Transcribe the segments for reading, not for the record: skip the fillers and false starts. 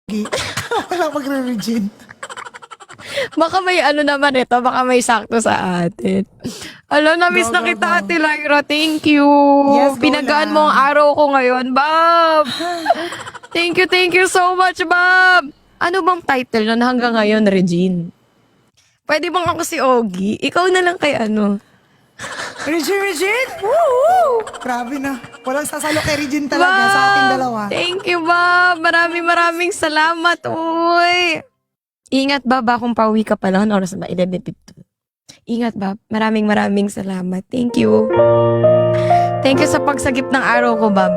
Wala magre-regine. Baka may ano naman ito, baka may sakto sa atin. Alam, na-miss Go, na go, kita, go. Ate Lyra. Thank you. Yes, go Pinagaan lang. mo ang araw ko ngayon, Bob. Thank you so much, Bob. Ano bang title nun hanggang ngayon, Regine? Pwede bang ako si Ogie? Ikaw na lang kay ano? Regine! Woo! Grabe na. Walang sasalo kay Regine talaga sa ating dalawa. Thank you, Bob. Maraming salamat, uy. Ingat, Bob. Kung pauwi ka pa lang, oras na 11:52. Ingat, Bob. Maraming salamat. Thank you. Thank you sa pagsagip ng araw ko, Bob.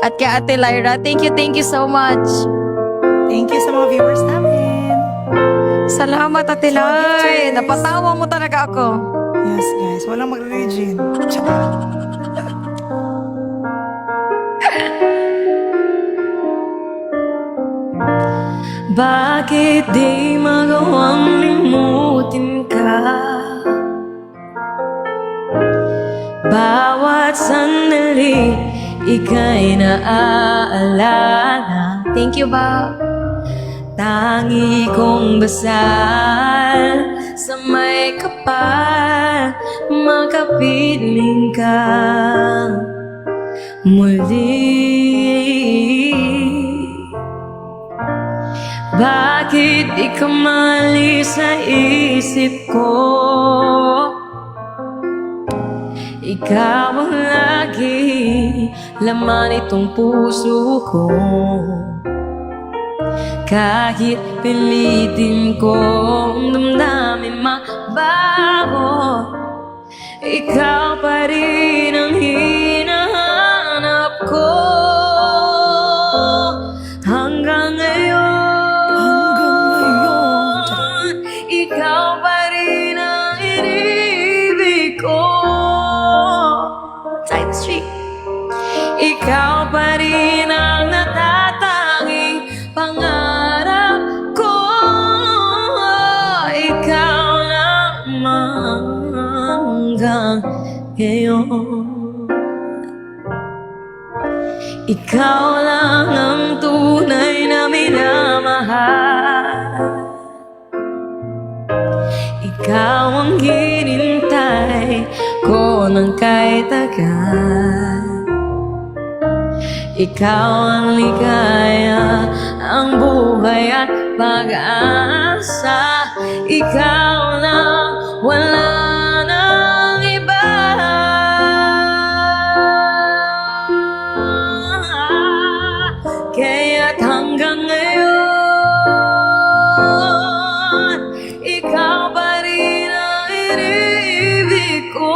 At kay Ate Lyra, thank you so much. Thank you sa mga viewers namin. Salamat, Ate Sa mga Lyra. gifters. Napatawa mo talaga ako. Yes, guys. Walang magre-regine. Tsaka. Bakit di magawang limutin ka? Bawat sandali, ika'y naaalala. Thank you, Bob. Tangi kong basal sa may kapal, makapiling ka muli. Bakit di ka malis sa isip ko? Ikaw ang lagi laman itong puso ko. Kahit pilitin kong damdamin mabago, ikaw pa rin ang hinahanap ko. Hanggang ngayon, ikaw pa rin ang inibig ko. Side street. Ikaw pa rin ang natatanging pangarap ko. Ikaw lamang hanggang ngayon. Ikaw lang ang tunay na minamahal. Ikaw ang hinintay ko ng kahit tagal. Ikaw ang ligaya, ang buhay at pag-asa. Ikaw lang, wala nang iba. Kaya't hanggang ngayon, ikaw pa rin ang inibig ko.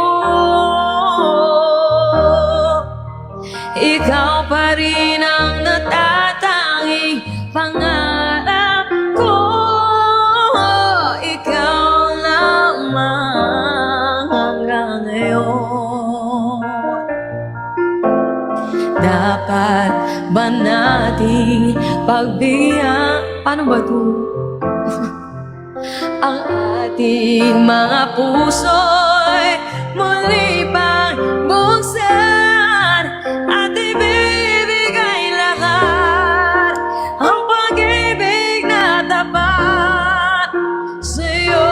Ikaw pa rin ang natatanging pangarap ko. Ikaw lamang hanggang ngayon. Dapat ba nating pagbigyan? Paano ba ito? Ang ating mga puso'y muli pang buksan at ibibigay lahat ang pag-ibig na tapat sa'yo.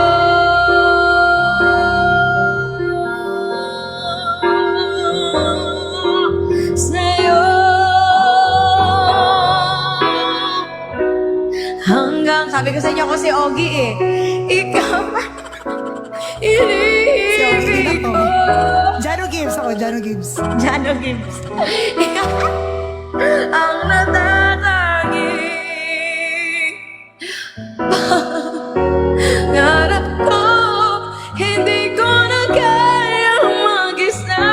Sa'yo. Hanggang, sabi ko sa inyo ako si Ogie eh. Ikaw pa inibig ko. Jano Gibbs ako, Jano Gibbs. Jano Gibbs. Ikaw ang natatanging pangarap ko. Hindi ko na kayang mag-isa.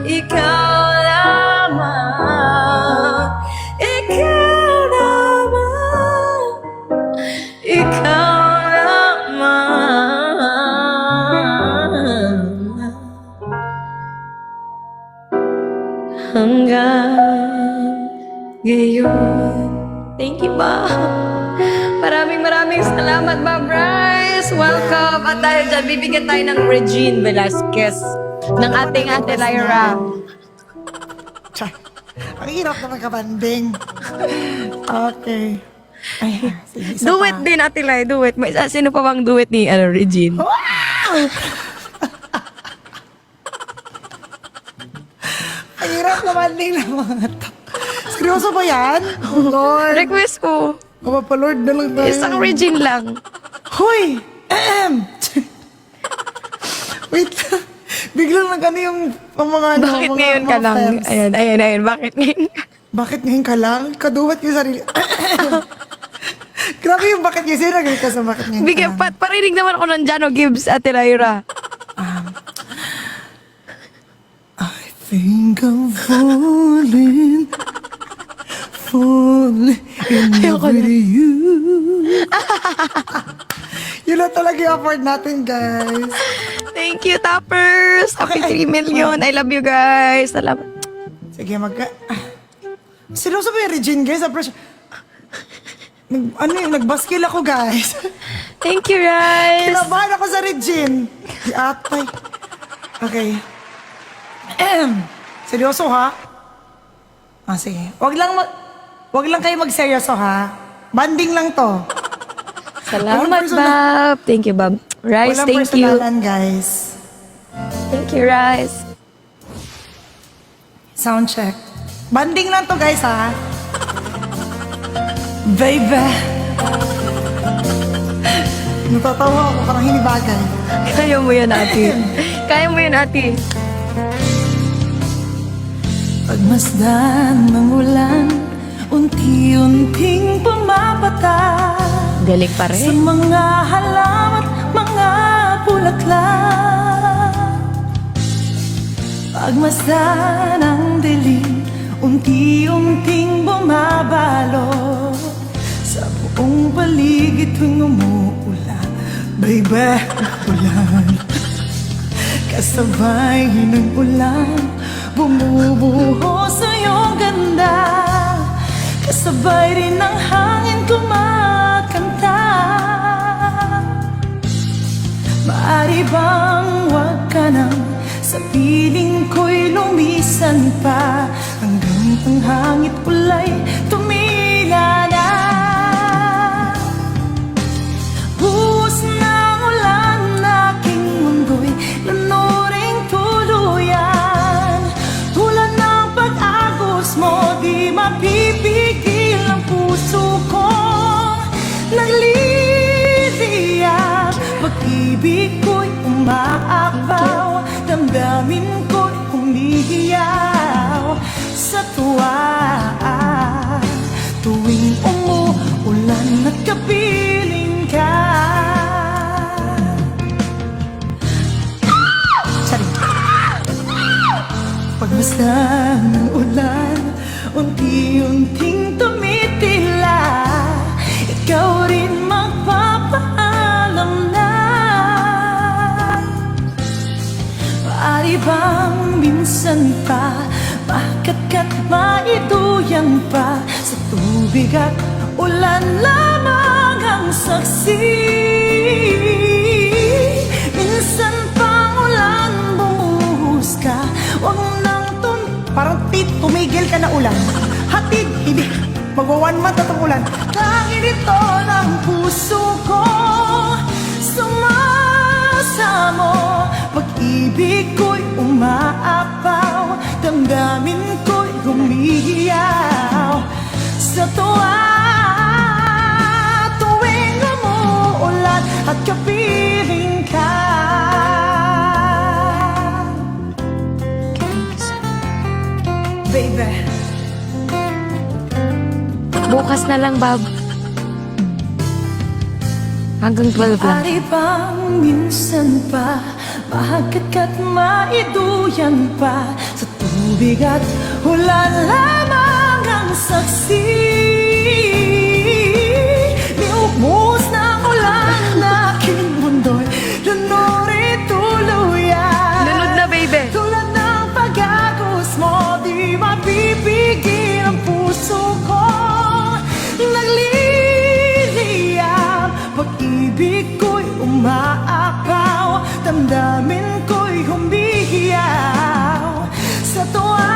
Ikaw lamang. Ikaw lamang. Ikaw lamang. Hanggang ngayon. Thank you, Bob. Maraming salamat, Bob Rice. Welcome. At dahil dyan, bibigyan tayo ng Regine Velasquez ng ating Ate Lyra. Char. Ang hirap na magkabanding. Okay. Ay, sige, isa Duet pa. din, Ate Lai, duet. May, sino pa bang duet ni Regine? Wow! Ang hirap na banding ng mga to. Seryoso ba yan? Oh, Lord. Request ko. Papa Lord na lang tayo. Isang Regine lang. Hoy! Wait lang. Biglang nag-ano yung mga ano, Bakit mga, ngayon ka mga lang? fans. Ayan. Bakit ngayon ka? Bakit ngayon ka lang? Kaduwat yung sarili. Grabe yung bakit yung sinagay ka sa bakit ngayon Bigyan, ka lang. parinig naman ako ng Jano Gibbs, Ate Lyra. I think I'm falling in love with you. Yun lang talaga yung afford natin, guys. Thank you, Toppers! Happy 3 million. I love you guys. Salamat. Sige, seryoso ba yung Regine, guys? Nagbaskil ako, guys. Thank you, guys. Kinabahan ako sa Regine. Di atay. Okay. Seryoso, ha? Sige. Wag lang kayo magseryoso, ha? Banding lang to. Salamat, Bob. Thank you, Bob. Rice, Walang thank you. personalan, guys. Thank you, Rice. Sound check. Banding lang to, guys, ha? Baby. Natatawa ako, parang hinibagay. Kaya mo yan, ate. Kaya mo yan, ate. Pagmasdan ng ulan, unti-unting pumapata Galing pa sa rin. mga halaman, mga bulaklak. Pagmasdan ng dilim, unti-unting bumabalo sa buong paligid tuwing umuulan. Baby, ulan. Kasabay ng ulan, bumubuhos sa iyong ganda. Kasabay rin ng hangin kumakanta. Maaari bang wag ka nang sa piling ko'y lumisan pa, hanggang ang hangit ulay tumila na. Buhos ng ulan, aking mundo'y lunuring tuluyan. Tulad ng pag-agos mo, di mapipigil ang puso ko. Nagliliyab, pag-ibig ko'y umaapaw, damdamin ko'y humihiyaw sa tuwa. Tuwing umuulan at kapiling ka. Sorry. Pagmasdan ng ulan, unti-unting tumitila. Ikaw rin magpapaalam na. Maaari bang minsan pa makatkat maiduyan pa, sa tubig at ulan lamang ang saksi. Minsan pang ulan bumuhos ka, wag nang parang tumigil ka na ulan. Hatid, hindi magwa 1 month na itong ulan. Langit ito ng puso ko, sumasamo. Pag-ibig ko'y umaapaw, damdamin ko'y humihiyaw sa tuwa. Tuwing umuulan at kapiling ka. Baby, Bukas na lang, Bob. Hanggang 12 lang. maaari bang minsan pa mahagkat maiduyan pa, sa tubig at ulan lamang ang saksi. Niubos ng ulan na aking mundo'y lunurin tuluyan. Lunod na, baby. Tulad ng pag-agos mo, di mapipigil ang puso ko. Nagliliyab, pag-ibig ko'y umaapaw, damdamin ko'y humihiyaw sa tuwa.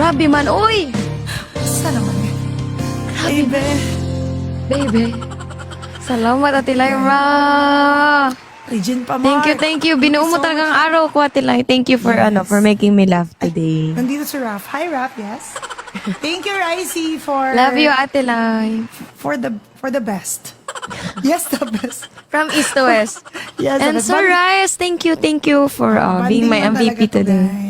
Grabe man, uy! Basta naman eh. Baby. Baby. Salamat, Ate Lyra. Regine Pamar. Thank you. Binuo mo Thank you so talagang araw ko, Ate Lyra. Thank you for, Yes. for making me laugh today. Nandito si Raf. Hi, Raf. Yes. Thank you, Ricey, for... Love you, Ate Lyra. For the best. Yes, the best. From East to West. Yes, And the best. Sir Reyes, thank you for being Banding my lang MVP talaga to, today. guys.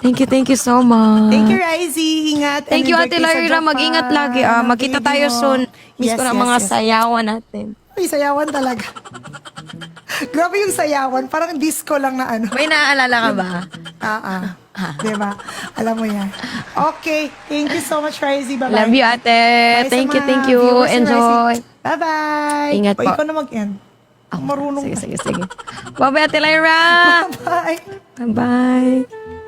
Thank you so much. Thank you, Ricey. Ingat. Thank you, And Ate enjoy kayo sa Lyra. Japan. Mag-ingat lagi. Magkita Baby tayo mo. soon. Miss Yes, ko ng yes, mga yes. sayawan natin. Uy, sayawan talaga. Grabe yung sayawan. Parang disco lang na ano. May naaalala ka ba? Diba? Alam mo yan. Okay. Thank you so much, Ricey. Bye-bye. Love you, Ate. Bye sa Thank mga you. viewers ni Enjoy. Ricey. Bye-bye. Ingat O, po. ikaw na mag-end. Marunong Sige. Bye-bye, Ate Lyra. Bye. Bye-bye.